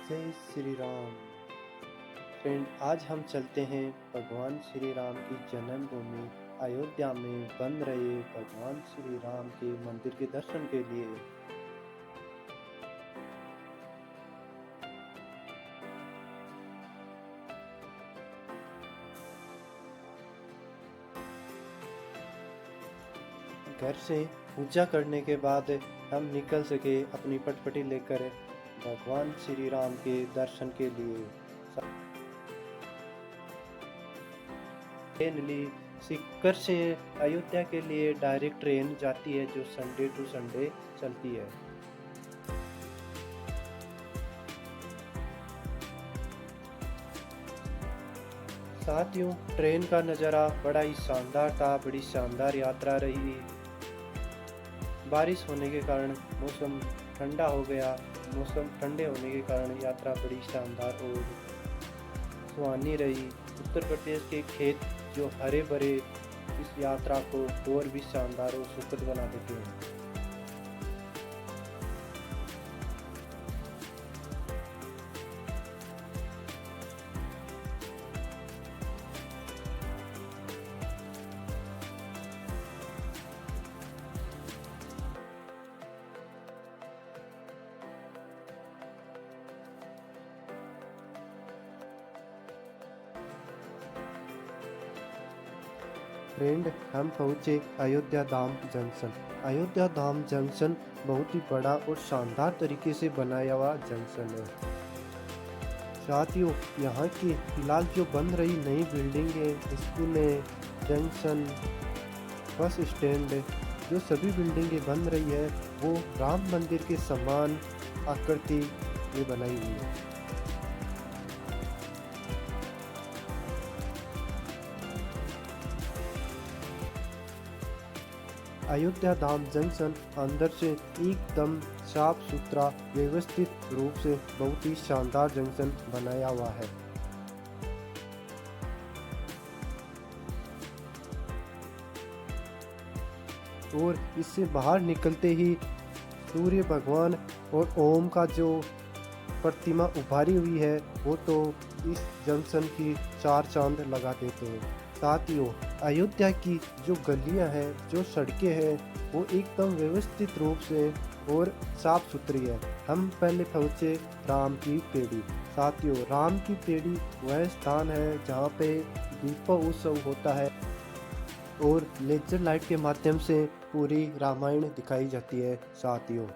जय श्री राम। फ्रेंड, आज हम चलते हैं भगवान श्री राम की जन्मभूमि अयोध्या में बन रहे भगवान श्री राम के मंदिर के दर्शन के लिए। घर से पूजा करने के बाद हम निकल सके अपनी पटपटी लेकर भगवान श्री राम के दर्शन के लिए। ट्रेन ली, सीकर से अयोध्या के लिए डायरेक्ट ट्रेन जाती है जो संडे टू संडे चलती है। साथियों, ट्रेन का नज़ारा बड़ा ही शानदार था, बड़ी शानदार यात्रा रही। बारिश होने के कारण मौसम ठंडा हो गया। मौसम ठंडे होने के कारण यात्रा बड़ी शानदार और सुहानी रही। उत्तर प्रदेश के खेत जो हरे भरे इस यात्रा को और भी शानदार और सुखद बना देते हैं। फ्रेंड, हम पहुँचे अयोध्या धाम जंक्शन। अयोध्या धाम जंक्शन बहुत ही बड़ा और शानदार तरीके से बनाया हुआ जंक्शन है। साथियों, यहाँ की फिलहाल जो बन रही नई बिल्डिंगें, स्कूलें, जंक्शन, बस स्टैंड, जो सभी बिल्डिंगें बन रही है वो राम मंदिर के समान आकृति में बनाई हुई है। अयोध्या धाम जंक्शन अंदर से एकदम साफ सुथरा व्यवस्थित रूप से बहुत ही शानदार जंक्शन बनाया हुआ है। और इससे बाहर निकलते ही सूर्य भगवान और ओम का जो प्रतिमा उभारी हुई है वो तो इस जंक्शन की चार चांद लगा देते हैं। साथियों, अयोध्या की जो गलियां हैं, जो सड़कें हैं वो एकदम व्यवस्थित रूप से और साफ सुथरी है। हम पहले पहुँचे राम की पेड़ी। साथियों, राम की पेड़ी वह स्थान है जहाँ पे दीपोत्सव होता है और लेजर लाइट के माध्यम से पूरी रामायण दिखाई जाती है। साथियों,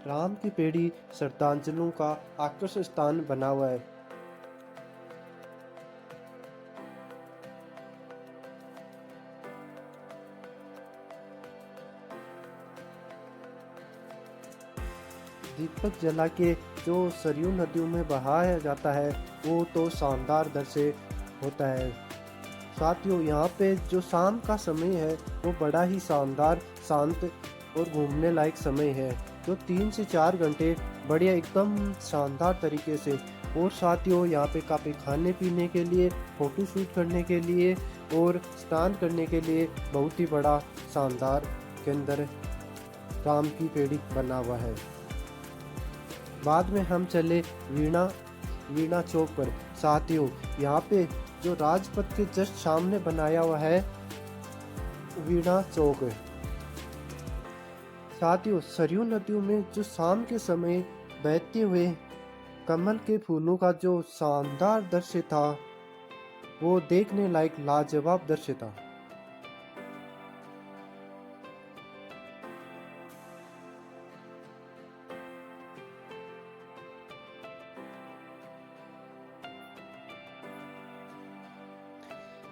राम की पेड़ी श्रद्धांजलियों का आकर्षक स्थान बना हुआ है। दीपक जला के जो सरयू नदियों में बहाया जाता है वो तो शानदार दृश्य होता है। साथियों, यहाँ पे जो शाम का समय है वो बड़ा ही शानदार, शांत और घूमने लायक समय है, जो 3 से 4 घंटे बढ़िया एकदम शानदार तरीके से। और साथियों, यहाँ पे काफ़ी खाने पीने के लिए, फोटो शूट करने के लिए और स्नान करने के लिए बहुत ही बड़ा शानदार केंद्र राम की पेड़ी बना हुआ है। बाद में हम चले वीणा चौक पर। साथियों, यहाँ पे जो राजपथ के जस्ट सामने बनाया हुआ है वीणा चौक। साथियों, सरयू नदियों में जो शाम के समय बहते हुए कमल के फूलों का जो शानदार दृश्य था वो देखने लायक लाजवाब दृश्य था।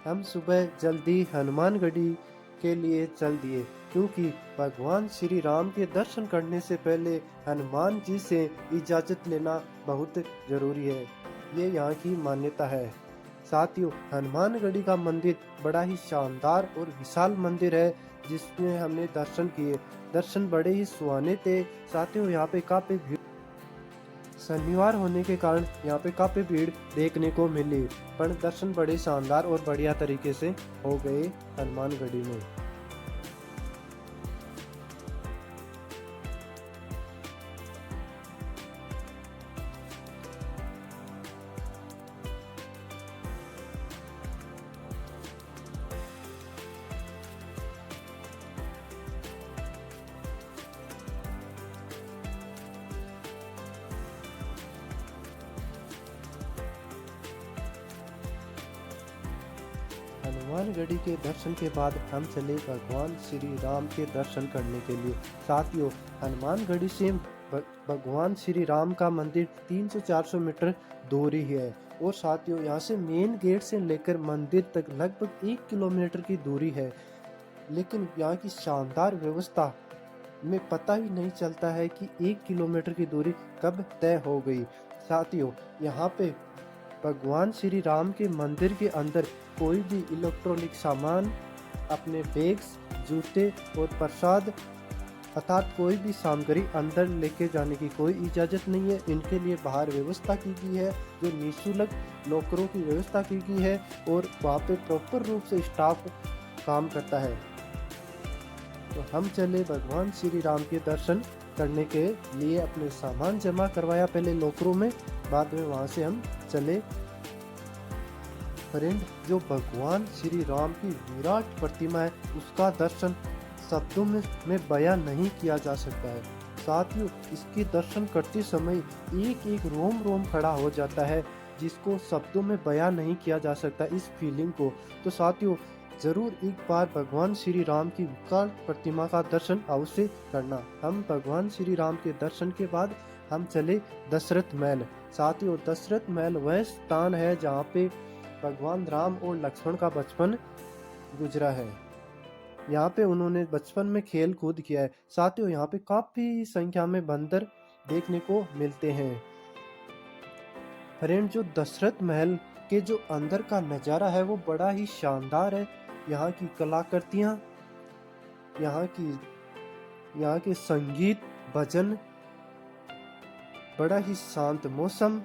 हम सुबह जल्दी हनुमानगढ़ी के लिए चल दिए, क्योंकि भगवान श्री राम के दर्शन करने से पहले हनुमान जी से इजाज़त लेना बहुत ज़रूरी है। ये यहाँ की मान्यता है। साथियों, हनुमानगढ़ी का मंदिर बड़ा ही शानदार और विशाल मंदिर है जिसमें हमने दर्शन किए। दर्शन बड़े ही सुहाने थे। साथियों, यहाँ पे काफ़ी भीड़, शनिवार होने के कारण यहाँ पे काफ़ी भीड़ देखने को मिली, पर दर्शन बड़े शानदार और बढ़िया तरीके से हो गए हनुमानगढ़ी में। हनुमानगढ़ी के दर्शन के बाद हम चले भगवान श्री राम के दर्शन करने के लिए। साथियों, हनुमानगढ़ी से भगवान श्री राम का मंदिर 300-400 मीटर दूरी है और साथियों यहाँ से मेन गेट से लेकर मंदिर तक लगभग 1 किलोमीटर की दूरी है। लेकिन यहाँ की शानदार व्यवस्था में पता ही नहीं चलता है कि 1 किलोमीटर की दूरी कब तय हो गई। साथियों, यहाँ पे भगवान श्री राम के मंदिर के अंदर कोई भी इलेक्ट्रॉनिक सामान, अपने बैग्स, जूते और प्रसाद अर्थात कोई भी सामग्री अंदर लेके जाने की कोई इजाज़त नहीं है। इनके लिए बाहर व्यवस्था की गई है, जो निःशुल्क लॉकरों की व्यवस्था की गई है और वहाँ पे प्रॉपर रूप से स्टाफ काम करता है। तो हम चले भगवान श्री राम के दर्शन करने के लिए, अपने सामान जमा करवाया पहले लॉकरों में, बाद में वहाँ से हम चले। फ्रेंड, जो भगवान श्री राम की विराट प्रतिमा है उसका दर्शन शब्दों में बयां नहीं किया जा सकता है। साथियों, इसके दर्शन करते समय एक एक रोम रोम खड़ा हो जाता है, जिसको शब्दों में बयां नहीं किया जा सकता इस फीलिंग को। तो साथियों, जरूर एक बार भगवान श्री राम की विकराल प्रतिमा का दर्शन अवश्य करना। हम भगवान श्री राम के दर्शन के बाद हम चले दशरथ महल। साथियों, दशरथ महल वह स्थान है जहाँ पे भगवान राम और लक्ष्मण का बचपन गुजरा है। यहाँ पे उन्होंने बचपन में खेल कूद किया है। साथियों, यहाँ पे काफी संख्या में बंदर देखने को मिलते हैं। फ्रेंड, जो दशरथ महल के जो अंदर का नज़ारा है वो बड़ा ही शानदार है। यहाँ की कलाकृतियाँ, यहाँ के संगीत, भजन, बड़ा ही शांत मौसम,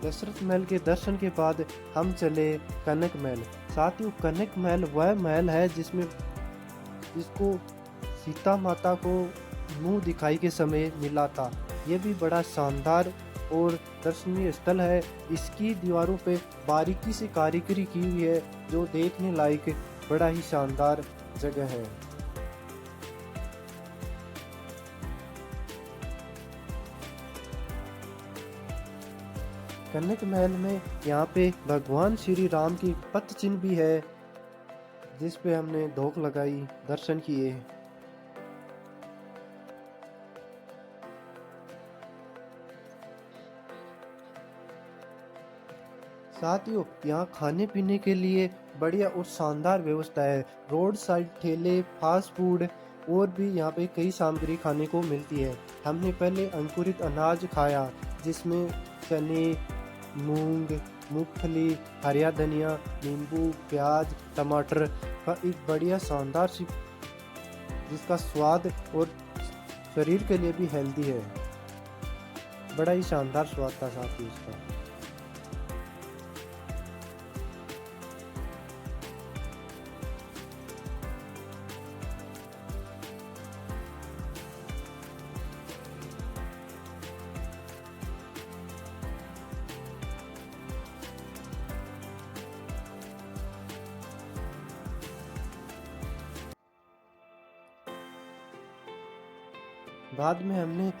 दशरथ महल के दर्शन के बाद हम चले कनक महल। साथियों, कनक महल वह महल है जिसको सीता माता को मुंह दिखाई के समय मिला था। ये भी बड़ा शानदार और दर्शनीय स्थल है। इसकी दीवारों पे बारीकी से कारीगरी की हुई है, जो देखने लायक बड़ा ही शानदार जगह है। कनक महल में यहाँ पे भगवान श्री राम की पत चिन्ह भी है, जिस पे हमने धोख लगाई, दर्शन किए। साथियों, यहाँ खाने पीने के लिए बढ़िया और शानदार व्यवस्था है। रोड साइड ठेले, फास्ट फूड और भी यहाँ पे कई सामग्री खाने को मिलती है। हमने पहले अंकुरित अनाज खाया, जिसमें चने, मूंग, मूंगफली, हरिया धनिया, नींबू, प्याज, टमाटर का एक बढ़िया शानदार सी, जिसका स्वाद और शरीर के लिए भी हेल्दी है। बड़ा ही शानदार स्वाद था साथ ही इसका। बाद में हमने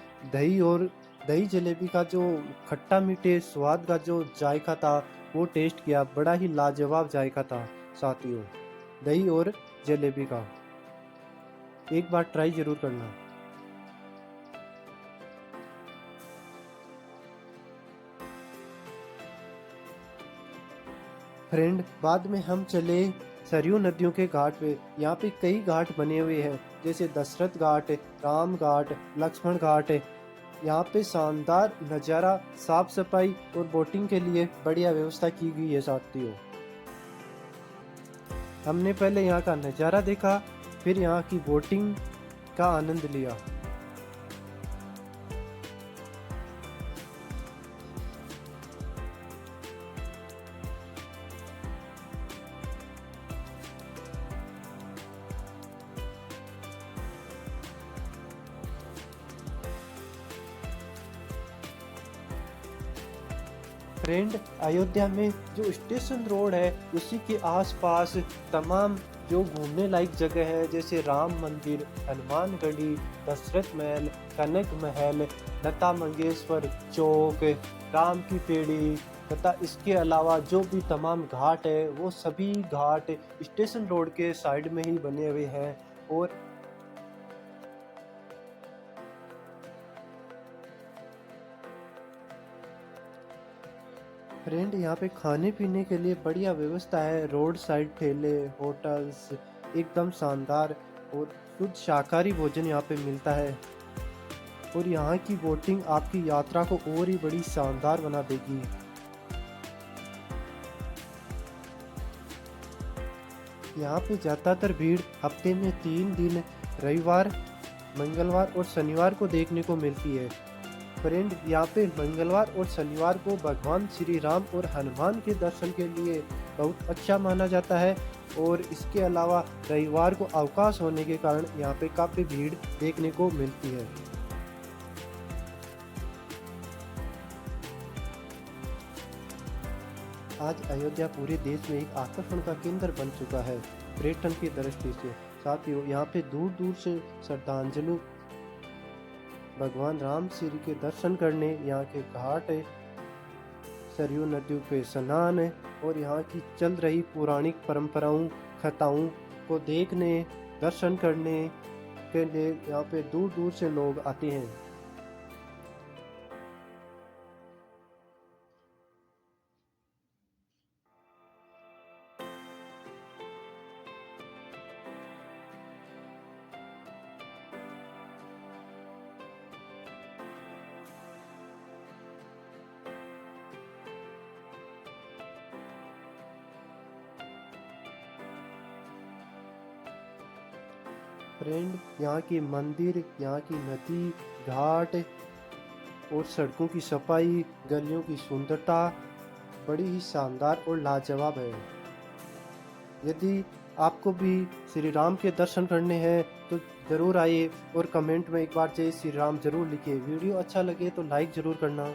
दही जलेबी का जो खट्टा मीठे स्वाद का जो जायका था वो टेस्ट किया। बड़ा ही लाजवाब जायका था साथियों, दही और जलेबी का। एक बार ट्राई जरूर करना। फ्रेंड, बाद में हम चले सरयू नदियों के घाट पे। यहाँ पे कई घाट बने हुए हैं, जैसे दशरथ घाट, राम घाट, लक्ष्मण घाट। यहाँ पे शानदार नज़ारा, साफ सफाई और बोटिंग के लिए बढ़िया व्यवस्था की गई है साथियों। हमने पहले यहाँ का नज़ारा देखा, फिर यहाँ की बोटिंग का आनंद लिया। फ्रेंड, अयोध्या में जो स्टेशन रोड है उसी के आसपास तमाम जो घूमने लायक जगह है, जैसे राम मंदिर, हनुमान गढ़ी, दशरथ महल, कनक महल, लता मंगेशकर चौक, राम की पेड़ी तथा इसके अलावा जो भी तमाम घाट है वो सभी घाट स्टेशन रोड के साइड में ही बने हुए हैं। और फ्रेंड, यहाँ पे खाने पीने के लिए बढ़िया व्यवस्था है। रोड साइड ठेले, होटल्स एकदम शानदार और शुद्ध शाकाहारी भोजन यहाँ पे मिलता है। और यहाँ की बोटिंग आपकी यात्रा को और ही बड़ी शानदार बना देगी। यहाँ पे ज़्यादातर भीड़ हफ्ते में 3 दिन रविवार, मंगलवार और शनिवार को देखने को मिलती है। फ्रेंड, यहाँ पे मंगलवार और शनिवार को भगवान श्री राम और हनुमान के दर्शन के लिए बहुत अच्छा माना जाता है। और इसके अलावा रविवार को अवकाश होने के कारण यहाँ पे काफ़ी भीड़ देखने को मिलती है। आज अयोध्या पूरे देश में एक आकर्षण का केंद्र बन चुका है पर्यटन की दृष्टि से। साथियों, यहाँ पे दूर दूर से श्रद्धांजलि भगवान राम श्री के दर्शन करने यहाँ के घाट है, सरयू नदियों पे स्नान है और यहाँ की चल रही पौराणिक परंपराओं कथाओं को देखने, दर्शन करने के लिए यहाँ पे दूर दूर से लोग आते हैं। फ्रेंड, यहाँ के मंदिर, यहाँ की नदी, घाट और सड़कों की सफाई, गलियों की सुंदरता बड़ी ही शानदार और लाजवाब है। यदि आपको भी श्री राम के दर्शन करने हैं तो ज़रूर आइए और कमेंट में एक बार जय श्री राम ज़रूर लिखिए। वीडियो अच्छा लगे तो लाइक ज़रूर करना।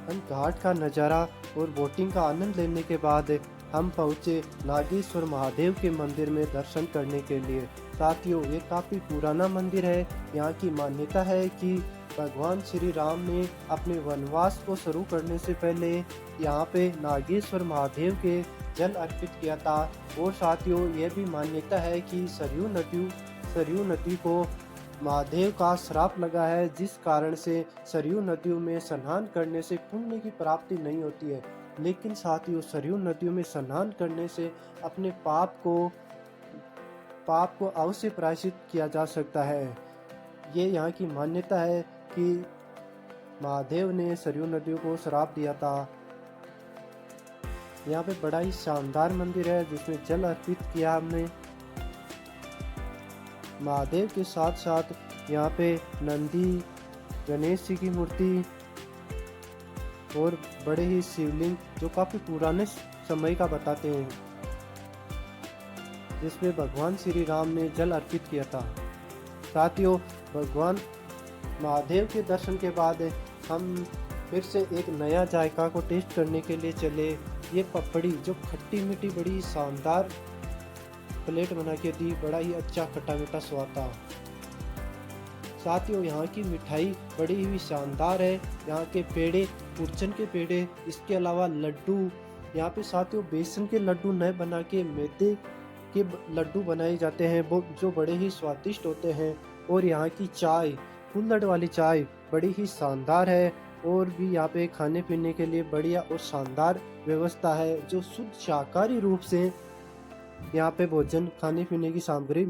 हम घाट का नज़ारा और बोटिंग का आनंद लेने के बाद हम पहुँचे नागेश्वर महादेव के मंदिर में दर्शन करने के लिए। साथियों, ये काफ़ी पुराना मंदिर है। यहाँ की मान्यता है कि भगवान श्री राम ने अपने वनवास को शुरू करने से पहले यहाँ पे नागेश्वर महादेव के जल अर्पित किया था। और साथियों, ये भी मान्यता है कि सरयू नदी को महादेव का श्राप लगा है, जिस कारण से सरयू नदियों में स्नान करने से पुण्य की प्राप्ति नहीं होती है। लेकिन साथियों, सरयू नदियों में स्नान करने से अपने पाप को अवश्य प्रायश्चित किया जा सकता है। ये यहाँ की मान्यता है कि महादेव ने सरयू नदियों को श्राप दिया था। यहाँ पे बड़ा ही शानदार मंदिर है जिसमें जल अर्पित किया हमने। महादेव के साथ साथ यहाँ पे नंदी, गणेश जी की मूर्ति और बड़े ही शिवलिंग जो काफ़ी पुराने समय का बताते हैं, जिसमें भगवान श्री राम ने जल अर्पित किया था। साथियों, भगवान महादेव के दर्शन के बाद हम फिर से एक नया जायका को टेस्ट करने के लिए चले। ये पपड़ी जो खट्टी मीठी बड़ी शानदार प्लेट बना के दी, बड़ा ही अच्छा खट्टा मीठा स्वाद था। साथियों, यहाँ की मिठाई बड़ी ही शानदार है। यहाँ के पेड़े, कुरचन के पेड़े, इसके अलावा लड्डू, यहाँ पे साथियों बेसन के लड्डू न बना के मैदे के लड्डू बनाए जाते हैं, वो जो बड़े ही स्वादिष्ट होते हैं। और यहाँ की चाय, कुल्हड़ वाली चाय बड़ी ही शानदार है। और भी यहाँ पे खाने पीने के लिए बढ़िया और शानदार व्यवस्था है, जो शुद्ध शाकाहारी रूप से यहाँ पे भोजन खाने पीने की सामग्री